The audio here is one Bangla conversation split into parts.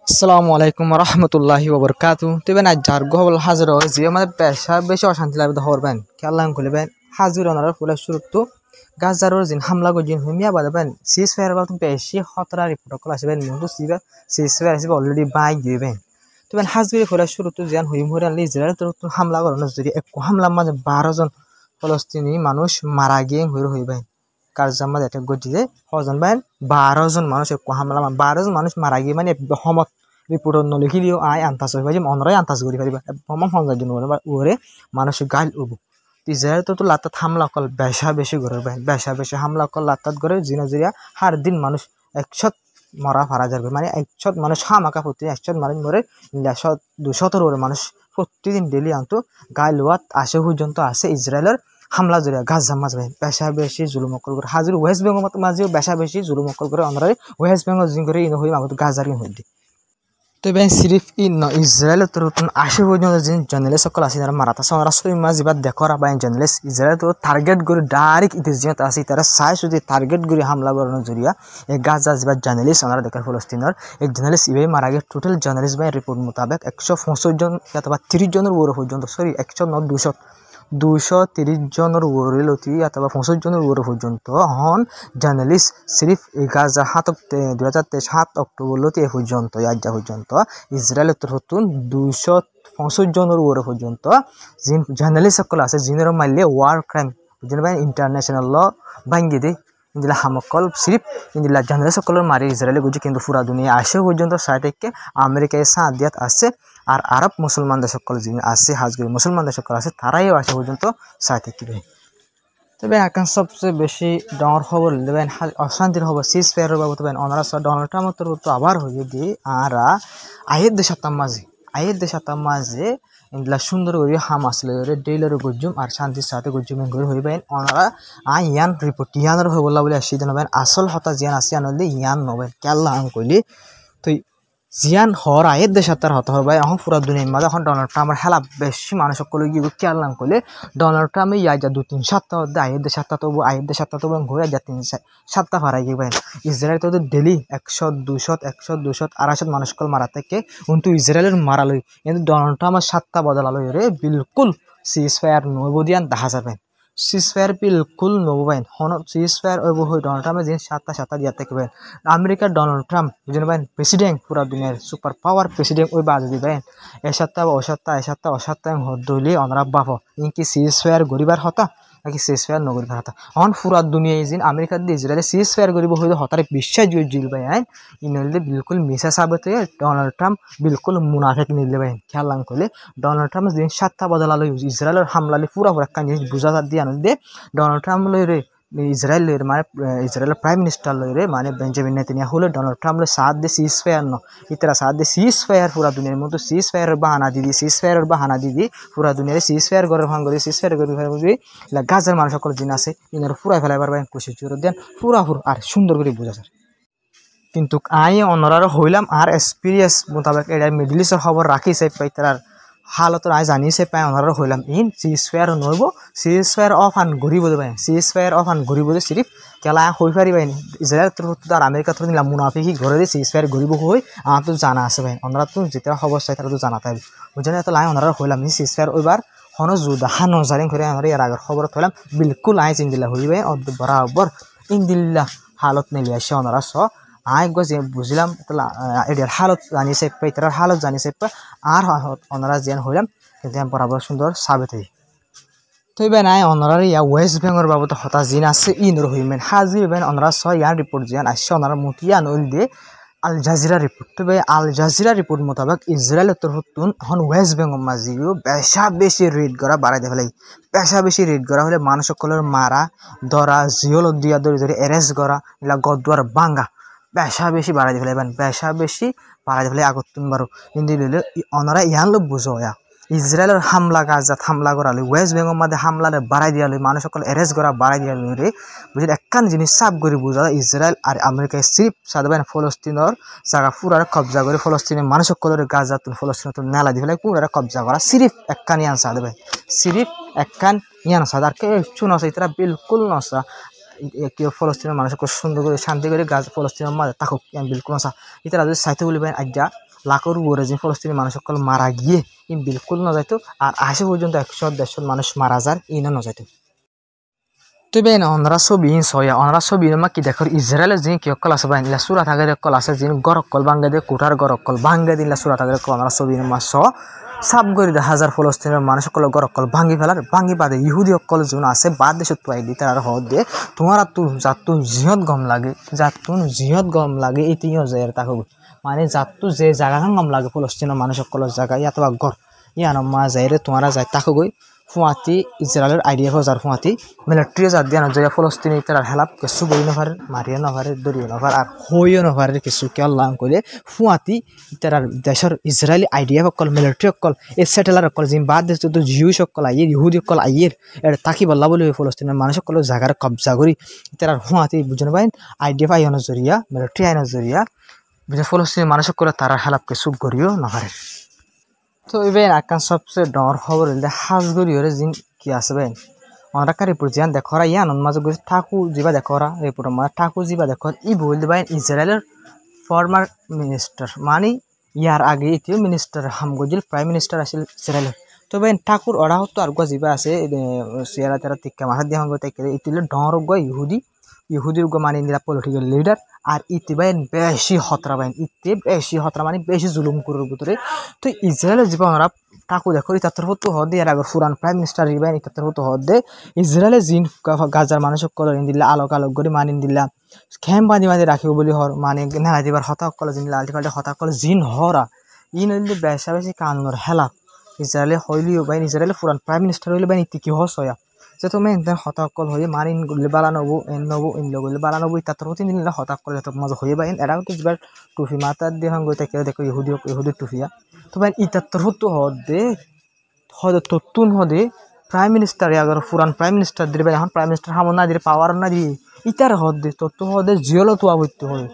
আসসালামু আলাইকুম রহমতুল্লাহি ওবরকাতু তেবেন আজ যার গহবল হাজির হয় যে আমাদের পেশা বেশি অশান্তি লাগবে হরবেন খেয়াল খুলবেন হাজির ওনারা ফুলের শুরু গাজারোর জিন হামলা গজিন হুমিয়া বাদাবেন সিজ ফায়ার বা তুমি বেশি খতরা রিপোর্ট কল আসবেন মধু সিবা সিজ ফায়ার আসবে অলরেডি বাই গিবেন তেবেন হাজির ফুলের শুরু জিয়ান হুইম হুরান ইসরায়েল তো হামলা করানো যদি এক হামলা মাঝে 12 জন ফলস্তিনি মানুষ মারা গিয়ে হইবেন কারজাম মাঝে একটা গজিয়ে হজন বাইন 12 জন মানুষ এক হামলা 12 জন মানুষ মারা গিয়ে মানে হমত রিপোর্ট নলিখিলেও আয় আন্তাজ হয়ে পাই অনরাই আন্তাজ করি পারিবা ভ্রমণ সঞ্চার জন্য ওরে মানুষ গাইল উবু ইসরায়েল তো লাতাত হামলা কল বেশা বেশি করে বেশা বেশি হামলা কল লাতাত করে জিনা জিরিয়া হার দিন মানুষ 100 মরা ফারা যাবে মানে 100 মানুষ হামাকা প্রতি 100 মানুষ মরে 217 ওরে মানুষ প্রতিদিন ডেলি আনতো গাইল ওয়াত আসে পর্যন্ত আছে ইসরায়েলের হামলা জরিয়া গাজা মাঝে বেশা বেশি জুলুম অকল করে হাজির ওয়েস্ট বেঙ্গল মাঝেও বেশা বেশি জুলুম অকল করে অনরাই ওয়েস্ট বেঙ্গল জিন করে ইন হই মাগত গাজার ইন হইদি তো বেন সিরিফ ইন ইসরায়েল তো আসে পর্যন্ত যে জার্নালিস্ট সকল আছে তারা মারাতা সারা সই মাঝ এবার দেখর আবার জার্নালিস্ট ইসরায়েল তো টার্গেট করে ডাইরেক্ট ইতিহাস আছে তারা চাই শুধু টার্গেট করে হামলা করানোর জরিয়া এই গাজা যেবার জার্নালিস্ট ওনারা দেখার ফলস্তিনের এক জার্নালিস্ট ইবে মারা গিয়ে টোটাল জার্নালিস্ট বাই রিপোর্ট মোতাবেক 165 জন অথবা 30 জনের উপর পর্যন্ত সরি 230 জনের উপরে লতি অথবা 65 জনের উপরে পর্যন্ত হন জার্নালিস্ট সিরিফ এই গাজা 2023 অক্টোবর লতি এ পর্যন্ত আজ পর্যন্ত ইসরায়েলের তরফতুন 265 জনের উপরে পর্যন্ত যে জার্নালিস্ট সকল আছে যিনারা মারলে ওয়ার ক্রাইম যেন ইন্টারন্যাশনাল ল ভাঙ্গি দেয় ইন্দিলা হামকল সিরিফ ইন্দিলা জার্নালিস্ট সকলের মারি ইসরায়েলে গুজি কিন্তু পুরা দুনিয়া আসে পর্যন্ত সাইডকে আমেরিকায় সাথ দিয়াত আছে আর আরব মুসলমানদের সকল যিনি আছে হাজগরি মুসলমানদের সকল আছে তারাইও আসে পর্যন্ত সাথ থাকবে তবে এখন সবচেয়ে বেশি ডর খবর দেবেন অশান্তির খবর সিজ ফায়ারের বাবদ ওনারা ডোনাল্ড ট্রাম্পের তো আবার হয়ে দিয়ে আর আয়ের দেশাতাম মাঝে ইন্দিলা সুন্দর করে হামাস লয়ে ডেইলার গজ্জুম আর শান্তির সাথে গজ্জুম করে হইবেন ওনারা ইয়ান রিপোর্ট ইয়ানের হয়ে বললা বলে আসি দেবেন আসল হতা জিয়ান আসি আনলে ইয়ান নবেন কেল্লা আং কইলি তো জিয়ান হর আয়ের দেশাতার হতা হবে এখন পুরা দুনিয়ার মাঝে এখন ডোনাল্ড ট্রাম্পের খেলা বেশি মানুষ সকলে গিয়ে কেল্লা কইলে ডোনাল্ড ট্রাম্পে ইয়া যা 2-3 সপ্তাহ আয়ের দেশাতা তবু ঘুরে যা 3-7টা ফারাই গিয়ে ইসরায়েল তো ডেলি 100-200 মানুষ কল মারা থেকে কিন্তু ইসরায়েলের মারালই কিন্তু ডোনাল্ড ট্রাম্পের 7টা বদলালই রে বিলকুল সিজ ফায়ার নবদিয়ান দেখা যাবেন সিজ ফায়ার বিলকুল নববাইন হন সিজ ফায়ার ওই বই ডোনাল্ড ট্রাম্পে যে 7টা দিয়া থাকবেন আমেরিকার ডোনাল্ড ট্রাম্প বুঝলেন ভাই প্রেসিডেন্ট পুরা দুনিয়ার সুপার পাওয়ার প্রেসিডেন্ট ওই বাজ দিবেন এ সপ্তাহ হদলি অনরা বাপ ইনকি সিজ ফায়ার গরিবার হতা নাকি সিজ ফায়ার নগরিবার হতা হন পুরা দুনিয়া জিন আমেরিকার দিয়ে ইসরায়েলে সিজ ফায়ার গরিব হইলে হতারে বিশ্বাস জিল ভাই আইন ইনলে বিলকুল মিশা সাবেত ডোনাল্ড ট্রাম্প বিলকুল মুনাফিক নিলে ভাই খেয়াল করলে ডোনাল্ড ট্রাম্প যে 7টা বদলালো ইসরায়েলের হামলালে পুরা একটা জিনিস বুঝা দিয়ে আনন্দে ডোনাল্ড ট্রাম্প লই রে ইসরায়েলের মানে ইসরায়েলের প্রাইম মিনিস্টার লই রে মানে বেঞ্জামিন নেতানিয়াহু হলে ডোনাল্ড ট্রাম্প সাথ দিয়ে সিজ ফায়ার ন ইতরা সাথ দিয়ে সিজ ফায়ার পুরা দুনিয়ার মতো সিজ ফায়ারের বাহানা দিদি পুরা দুনিয়ারে সিজ ফায়ার করে ভাঙ করে সিজ ফায়ার করে গাজার মানুষ সকল দিন আছে ইনার পুরা ফেলাই পারবেন খুশি জোর দেন পুরাপুর আর সুন্দর করে বোঝা যায় কিন্তু আই অনরারও হইলাম আর এক্সপিরিয়েন্স মোতাবেক এটা মিডল ইস্টের খবর রাখি চাই পাই তার হালতর আই জানি চাই পাই অনরারও হইলাম ইন সিজ ফায়ার নইব সিজ ফায়ার অফ আন ঘুরিব দেবেন সিজ ফায়ার অফ আন ঘুরিব দে সিরিফ কেলা হই পারিবাই ইসরায়েল আর আমেরিকা তো নিলাম মুনাফিকি ঘরে দিয়ে সিজ ফায়ার ঘুরিব হই আমার তো জানা আছে ভাই অনরা তো যেটা খবর চাই তারা তো জানা তাই বুঝলেন এত লাই অনরার হইলাম সিজ ফায়ার ওইবার হন যুদ্ধ হাজারিং করে আমার এর আগের খবর হইলাম বিলকুল আই চিন্দিল্লা হইবে বরাবর ইন্দিল্লা হালত নিলে আসে অনরা স আই যে বুঝলাম এটার হালত জানিছে পাই তার হালত জানিছে পা আর ওনারা যেন হইলাম কিন্তু বরাবর সুন্দর সাবেত হই তবে নাই ওনারা ইয়া ওয়েস্ট বেঙ্গল বাবদ হতা জিন আছে ইনর হইমেন হাজির হইবেন ওনারা ইয়ার রিপোর্ট জিয়ান আসছে ওনারা মতিয়া নইল দিয়ে আল জাজিরা রিপোর্ট তবে আল জাজিরা রিপোর্ট মোতাবেক ইসরায়েলের তরফতুন এখন ওয়েস্ট বেঙ্গল মাঝিও বেশা বেশি রেড করা বাড়াই দে ফেলাই বেশা বেশি রেড করা হলে মানুষ সকলের মারা ধরা জিওল দিয়া ধরে এরেস্ট করা এলা গদুয়ার বাঙ্গা বেশা বেশি বাড়াই দিয়ে ফেলে বেশা বেশি বাড়াই দিয়ে ফেলে আগত বারো কিন্তু ওনারা ইয়ান লোক বুঝো ইসরায়েলের হামলা গাজাত হামলা করালে ওয়েস্ট বেঙ্গল মাঝে হামলারে বাড়াই দিয়া মানুষ সকল এরেস্ট করা বাড়াই দিয়া রে বুঝলি একখান জিনিস সাফ করে বুঝা ইসরায়েল আর আমেরিকায় সিরিফ সাধারণ ফলস্তিনের জায়গা পুরারে কবজা করে ফলস্তিনের মানুষ সকলের গাজাত ফলস্তিন নেলা দিয়ে ফেলে পুরারে কবজা করা সিরিফ একখান ইয়ান সাদে ভাই সিরিফ একখান ইয়ান সাদ আর কে নসা তারা বিলকুল নসা কেউ ফলস্তিনের মানুষ সুন্দর করে শান্তি করে গাছ ফলস্তিনের মাঝে থাকুক বিলকুল নসা ইতারা যদি চাইতে বলবেন আজ্ঞা লাখের উপরে যে ফলস্তিনি মানুষ সকল মারা গিয়ে ই বিলকুল না যাইতো আর আশে পর্যন্ত 100-150 মানুষ মারা যার ইনো না যাইতো তো বেন অনরা ছবি সয়া অনরা ছবি মা কি দেখো ইসরায়েলের যে কি অকল আছে বাইন ইলা সুরা থাকার অকল আছে যে গরকল বাঙ্গা দিয়ে কোটার গরকল বাঙ্গা দিলা সুরা থাকার অকল অনরা ছবি মা স সাব গরি দে হাজার ফলস্তিনের মানুষ সকল গরকল ভাঙ্গি ফেলার ভাঙ্গি বাদে ইহুদি অকল যোন আছে বাদ দেশত পাই দি তার হদ দে তোমার জাতুন জিহত গম লাগে জাতুন জিহত গম লাগে ইতিও যায় তাকো মানে জাতু যে জায়গা গম লাগে ফলস্তিনের মানুষ সকল জায়গা ইয়াতবা গর ইয়ানো মা যাইরে তোমারা যায় তাকো গই ফুয়াতি ইসরায়েলের আইডিয়া হজার ফুয়াতি মিলিটারি জাত দিয়া নজয়া ফলস্তিনি তার হেলাপ কিছু বই নভারে মারিয়া নভারে দরিয়া নভার আর হইও নভারে কিছু কেল লাং করে ফুয়াতি তার দেশের ইসরায়েলি আইডিয়া অকল মিলিটারি অকল এ সেটেলার অকল জিম বাদ দেশ তো জিউ সকল আইয়ের ইহুদি অকল আইয়ের এটা তাকি বল্লা বলে ফলস্তিনের মানুষ সকল জায়গার কবজা করি তার ফুয়াতি বুঝেন পাইন আইডিয়া পাই নজরিয়া মিলিটারি আইন নজরিয়া বুঝে ফলস্তিনের মানুষ সকল তার হেলাপ কিছু করিও নভারে তো এবার আকান সবচেয়ে ডর খবর হইলে হাজগরিয়রে জিন কি আছে বেন আমরা কার রিপোর্ট জিয়ান দেখরা ইয়ান মাঝে গেছে ঠাকুর জিবা দেখরা রিপোর্ট মা ঠাকুর জিবা দেখর ই বলতে বাইন ইসরায়েলের ফর্মার মিনিস্টার মানে ইয়ার আগে ইতিও মিনিস্টার হামগজিল প্রাইম মিনিস্টার আছিল ইসরায়েলের তো বেন ঠাকুর ওরা হতো আর জিবা আছে সিয়ারা তারা টিকা মাথা দিয়ে হামগ তাই ইতিলে ডর গো ইহুদির গো মানে নিরা পলিটিক্যাল লিডার আর ইতি বাইন বেশি হতরা বাইন ইতি বেশি হতরা মানে বেশি জুলুম করার ভিতরে তো ইসরায়েলের জীবন ওরা তাকু দেখো ইতাত্তর হতো হদে এর আগে ফুরান প্রাইম মিনিস্টার রিবাইন ইতাত্তর হতো হদে ইসরায়েলের জিন গাজার মানুষ কল দিল্লা আলোক করে মানিন দিল্লা খেম বাঁধি রাখিব বলি হর মানে নেলা দিবার হতা কল জিন লালটি পাল্টে হতা কল জিন হরা ই নইলে বেশা বেশি কানুনের হেলা ইসরায়েলে হইলিও বাইন ইসরায়েলের ফুরান প্রাইম মিনিস্টার হইলে বাইন ইতি কি হসয়া যে তুমি এনতেন হতাকল হয়ে মারিন গুলি বালা নবু এন নবু ইন গুলি বালা নবু ইতাত্তর হতে দিন হতাকল যত মজা হয়ে বাইন এরাও তো যাবার টুফি মাতার দিয়ে হাঙ্গ তাকে দেখো ইহুদির টুফিয়া তো বাইন ইতাত্তর হতো হদে তত্তুন হদে প্রাইম মিনিস্টার আগে ফুরান প্রাইম মিনিস্টার দিবে এখন প্রাইম মিনিস্টার হামো না দিয়ে পাওয়ার না দিয়ে ইতার হদে তত্তু হদে জিওলো তোয়া হইতে হয়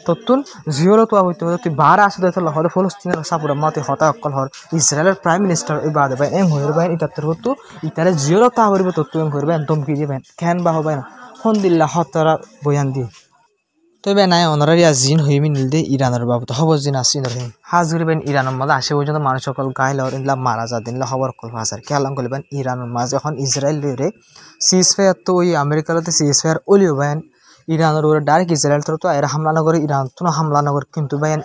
তত্তুন জিওলো তোয়া হইতে হয় তুই বার আসে তো হদে ফলস্তিনের সাপুরা মতে হতাকল হর ইসরায়েলের প্রাইম মিনিস্টার ওই বাদে ভাই এম হয়ে বাইন ইতাত্তর হতো ইতারে জিওলো তা হইবে তত্তু এম হইবে ধমকি দিবেন খেন বা হবে না ফোন দিল্লা হতরা বয়ান দিয়ে তবে নাই অনারারিয়া জিন হইমি নিলদে ইরানের বাবদ খবর জিন আসি নরহিম হাজুরিবেন ইরানের মাঝে আসে পর্যন্ত মানুষ সকল গাইল ইনলা মারা যা দিনলা খবর কল হাজার খেয়ালাম করবেন ইরানের মাঝে এখন ইসরায়েল রে সিজফায়ার তো ওই আমেরিকাতে সিজফায়ার ওলিও বাইন ইরানের উপরে ডাইরেক্ট ইসরায়েল তো এরা হামলা নগর ইরান তো হামলা নগর কিন্তু বাইন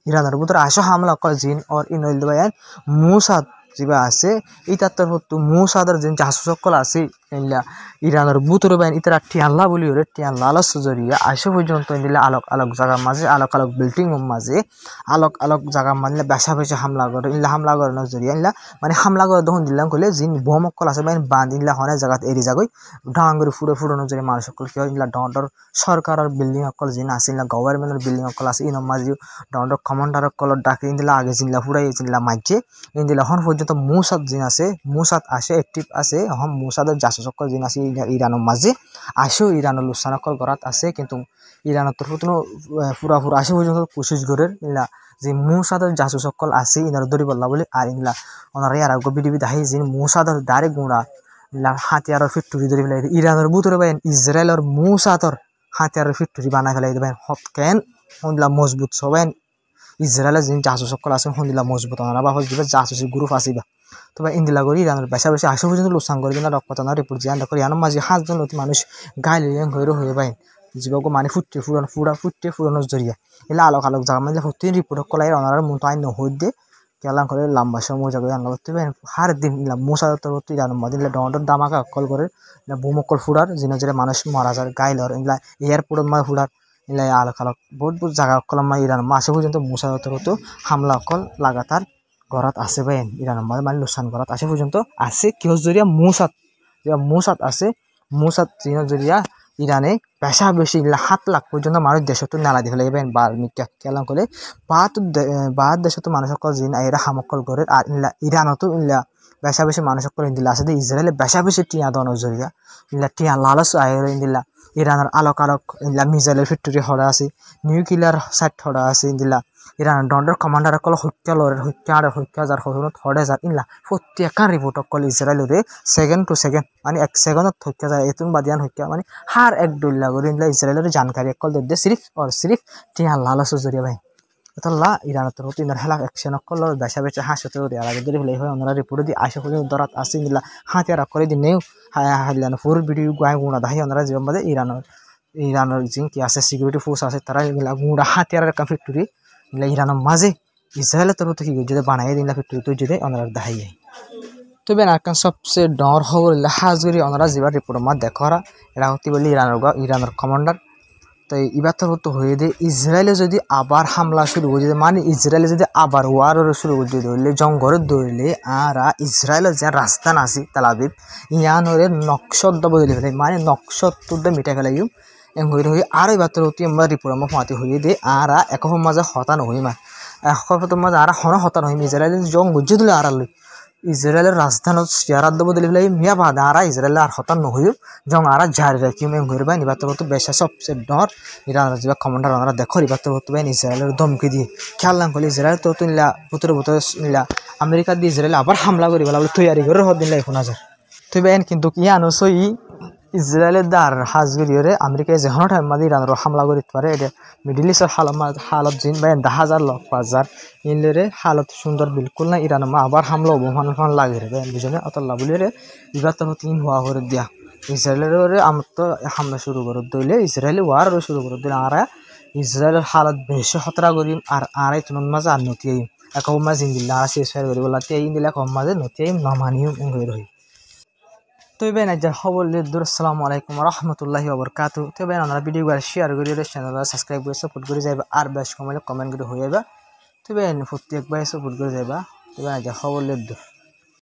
ইরানের ভিতরে আসো হামলা কল জিন আর ইনল বাইন মুসাদ জিবা আছে ইতাত্তর হতো মুসাদের যে জাসুস সকল আছে ইরানের বুতরে বাইন ইতারা টিয়াল্লা বলি ওরে টিয়াল্লা আলো সুজরিয়া আসে পর্যন্ত নিলে আলোক আলোক জায়গার মাঝে আলোক আলোক বিল্ডিং মাঝে আলোক আলোক জায়গার মানে বেসা বেসা হামলা করে ইল্লা হামলা করে নজরিয়া ইল্লা মানে হামলা করে তখন দিলাম করলে জিন বোম অকল আছে বাইন বাঁধ ইল্লা হনে জায়গাত এরি যাগই ডাঙ্গরি ফুড়ে ফুড়ে নজরে মানুষ সকল কি ইল্লা ডর সরকারের বিল্ডিং অকল জিন আছে ইল্লা গভর্নমেন্টের বিল্ডিং অকল আছে ইন মাঝে ডর কমান্ডার অকল ডাকে ইন্দিলা আগে জিনলা ফুড়াই জিনলা মাঝে ইন্দিলা হন পর্যন্ত মুসাদ জিন আছে মুসাদ আসে একটিভ আছে হম মুসাদের জাসুস সকল জিন আছে ইরানের মাঝে আসেও ইরানের লুসানকল গড়াত আছে কিন্তু ইরানের তরফ পুরা আসে পর্যন্ত কোশিশ করে ইলা যে মুসাদের জাসুস সকল আছে ইনার দরি বললা বলে আর ইনলা ওনারা আর বিডিবি দাহি যে মুসাদের দারে গুঁড়া ইলা হাতিয়ারের ফ্যাক্টরি ধরে ফেলাই ইরানের বুতরে বাইন ইসরায়েলের মুসাদর হাতিয়ারের ফ্যাক্টরি বানাই ফেলাই দেবেন হত কেন হন্দিলা মজবুত সবাই ইসরায়েলের যে জাসুস সকল আছে হন্দিলা মজবুত ওনারা বা হচ্ছে জাসুসি গ্রুপ আসিবা তবে ইন্দিলা করি ইরানের বেশা বেশি আসে পর্যন্ত লোকসান করে দিন রক্ততানা রিপোর্ট জিয়ান দেখো ইয়ানোর মাঝে 5 জন মানুষ গাইলে হয়ে বাইন জীবক মানে ফুটে ফুরানোর জরিয়া এলা আলোক আলোক জায়গা মানে হতে রিপোর্ট কলাই ওনার মতো আইন নহদ দিয়ে কেলাম করে লম্বা সময় যাবে আনলা করতে হার দিন মশাদ ইরানের মাঝে ডর দামাকা অকল করে বোমকল ফুড়ার যিনি যে মানুষ মারা যায় গাইলর এগুলা এয়ারপোর্টের মাঝে ফুড়ার এলা আলোক আলোক বহুত জায়গা অকল ইরান মাসে পর্যন্ত মশাদ হামলা অকল লাগাতার ঘরত আছে বাইন ইরানের মাঝে মানে লোকসান ঘরত আসে পর্যন্ত আছে কিহর জরিয়া মুসাদ আছে মুসাদ চিহ্ন জরিয়া ইরানে পেশা বেশি 7 লাখ পর্যন্ত মানুষ দেশত নালা দিয়ে ফেলে বাইন বার মিকা কেলাম করে বাদ দেশত মানুষ সকল জিন এরা হামকল করে আর ইরানতো বেশা বেশি মানুষ সকল ইন্দিলা আছে ইসরায়েলে বেশা বেশি টিয়া দনের জরিয়া টিয়া লালস আয়ের ইন্দিলা ইরানের আলোক আলোক মিসাইলের ফ্যাক্টরি হরা আছে নিউক্লিয়ার সাইট হরা আছে ইন্দিলা ইরানের ডন্ডর কমান্ডার অকল হত্যা যার হরণত হরে যার ইনলা প্রত্যেকা রিপোর্ট অকল ইসরায়েলরে সেকেন্ড টু সেকেন্ড মানে 1 সেকেন্ডত হত্যা যায় এতুন বাদিয়ান হত্যা মানে হার এক ডুল্লা করে ইনলা ইসরায়েলের জানকারি অকল দে সিরিফ টিয়া লালস জরিয়া ভাই তাল্লা ইরানত রত ইনার হেলা অ্যাকশন করলো বেশা বেশা হাসতে ওরে আর আগে ধরে হলে হয় ওনারা রিপোর্ট দি আশা করি দরাত আসি নিলা হাতিয়ার করে দি নেও হাইলান ফুল ভিডিও গায় গুণা দাহি ওনারা জীবন বাদে ইরানের জিং কি আছে সিকিউরিটি ফোর্স আছে তারা এগুলা গুণা হাতিয়ার একটা ফ্যাক্টরি এগুলা ইরানের মাঝে ইসরায়েলের তরফ থেকে যদি বানাই দিন ফ্যাক্টরি তো যদি ওনারা দাহাই তবে আরকান সবচেয়ে ডর খবর হাজগরি ওনারা যেবার রিপোর্ট মা দেখরা এরা হতে বলি ইরানের কমান্ডার তো এবার তো হয়ে দে ইসরায়েলে যদি আবার হামলা শুরু করে দিতে মানে ইসরায়েলে যদি আবার ওয়ার শুরু করে দিয়ে ধরলে জঙ্গলে ধরলে আর ইসরায়েলের যে রাজধান আছে তেলাবিব ইয়ানরে নকশদ বদলে ফেলে মানে নকশদ মিটাই ফেলাই এম হয়ে হয়ে আর এবার তো আমরা রিপোর্ট আমার ফাঁতি হয়ে দে আর এক মাঝে হতা নহই মা এক মাঝে আর হন হতা নহই ইসরায়েলের জং গুজে দিলে আর লই ইসরায়েলের রাজধানত সিয়ারাত বদলে ফেলে মিয়া বাদা আর ইসরায়েলের আর হতা নহইও জং আর ঝাড়ি রাখি এম ঘুরে বাইন এবার তো বেশা সবচেয়ে ডর ইরানের যে কমান্ডার ওনারা দেখো এবার তো বাইন ইসরায়েলের ধমকি দিয়ে খেয়াল না করলে ইসরায়েল তো নিলা ভুতরে নিলা আমেরিকা দিয়ে ইসরায়েল আবার হামলা করি বলা তৈরি করে হদ দিন এখন হাজার তুই বাইন কিন্তু ইয়ানো সই ইসরায়েলের দার হাজগরিয়রে আমেরিকায় যেহন টাইম মাঝে ইরানের হামলা করিতে পারে এটা মিডিল ইস্টের হালত জিন বাইন 10,000 লোক 5,000 ইনলেরে হালত সুন্দর বিলকুল না ইরান মা আবার হামলা অবমান লাগে রে বুঝনে অতল্লা বলি রে এবার তো তিন হওয়া করে দিয়া ইসরায়েলের আমার তো হামলা শুরু করে দিলে ইসরায়েলি ওয়ার শুরু করে দিলে আর ইসরায়েলের হালত বেশি খতরা করিম আর আড়াই তুন মাঝে আর নতি আইম এক মাঝে ইন্দিল্লা আর শেষ হয়ে করি বলাতে ইন্দিলা এক মাঝে নতি আইম নমানিও হয়ে রহি তো বেন আজ খবর দূর আসসালামু আলাইকুম রহমতুল্লাহি ওবরকাতু তো বেন আপনারা ভিডিও শেয়ার করে চ্যানেল সাবস্ক্রাইব করে সাপোর্ট করে যাইবা আর বেশ কমেন্ট করে হয়ে যাবা তো বেন প্রত্যেকবার সাপোর্ট করে যাইবা তো বেন আজ খবর দূর